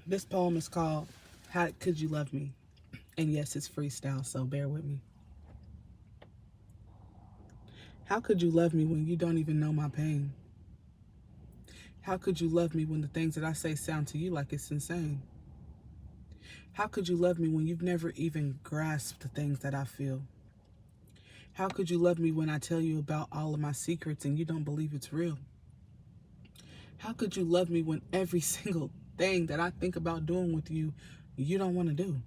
This poem is called How Could You Love Me? And yes, it's freestyle, so bear with me. How could you love me when you don't even know my pain? How could you love me when the things that I say sound to you like it's insane? How could you love me when you've never even grasped the things that I feel? How could you love me when I tell you about all of my secrets and you don't believe it's real? How could you love me when every single thing that I think about doing with you, you don't want to do?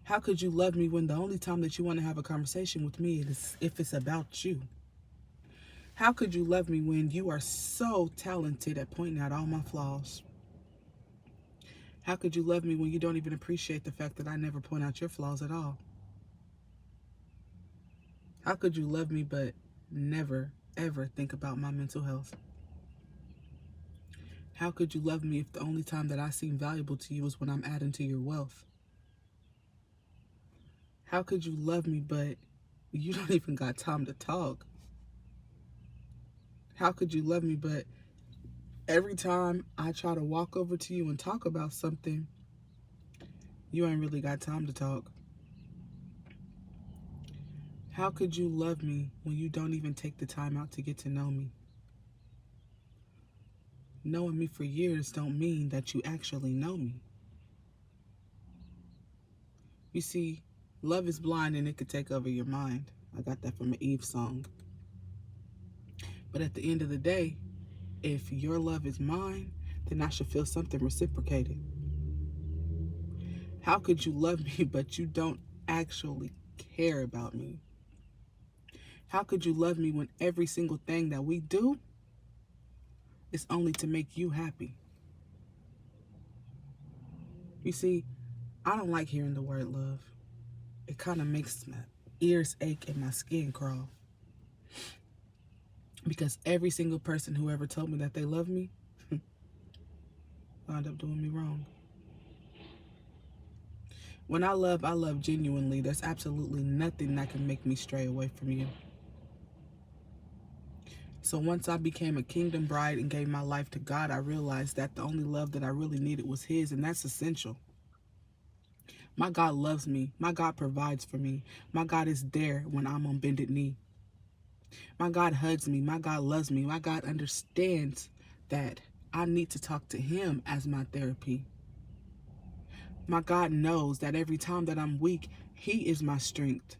How could you love me when the only time that you want to have a conversation with me is if it's about you? How could you love me when you are so talented at pointing out all my flaws? How could you love me when you don't even appreciate the fact that I never point out your flaws at all? How could you love me but never, ever think about my mental health? How could you love me if the only time that I seem valuable to you is when I'm adding to your wealth? How could you love me but you don't even got time to talk? How could you love me but every time I try to walk over to you and talk about something, you ain't really got time to talk? How could you love me when you don't even take the time out to get to know me? Knowing me for years don't mean that you actually know me. You see, love is blind and it could take over your mind. I got that from an Eve song. But at the end of the day, if your love is mine, then I should feel something reciprocated. How could you love me but you don't actually care about me? How could you love me when every single thing that we do is only to make you happy? You see, I don't like hearing the word love. It kind of makes my ears ache and my skin crawl. Because every single person who ever told me that they love me wound up doing me wrong. When I love genuinely. There's absolutely nothing that can make me stray away from you. So once I became a kingdom bride and gave my life to God, I realized that the only love that I really needed was His, and that's essential. My God loves me. My God provides for me. My God is there when I'm on bended knee. My God hugs me. My God loves me. My God understands that I need to talk to Him as my therapy. My God knows that every time that I'm weak, He is my strength.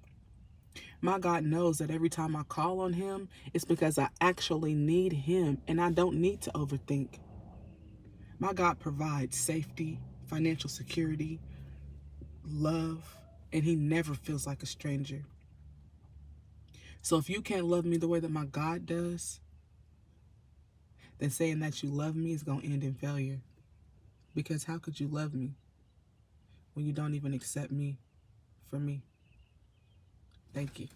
My God knows that every time I call on Him, it's because I actually need Him and I don't need to overthink. My God provides safety, financial security, love, and He never feels like a stranger. So if you can't love me the way that my God does, then saying that you love me is going to end in failure. Because how could you love me when you don't even accept me for me? Thank you.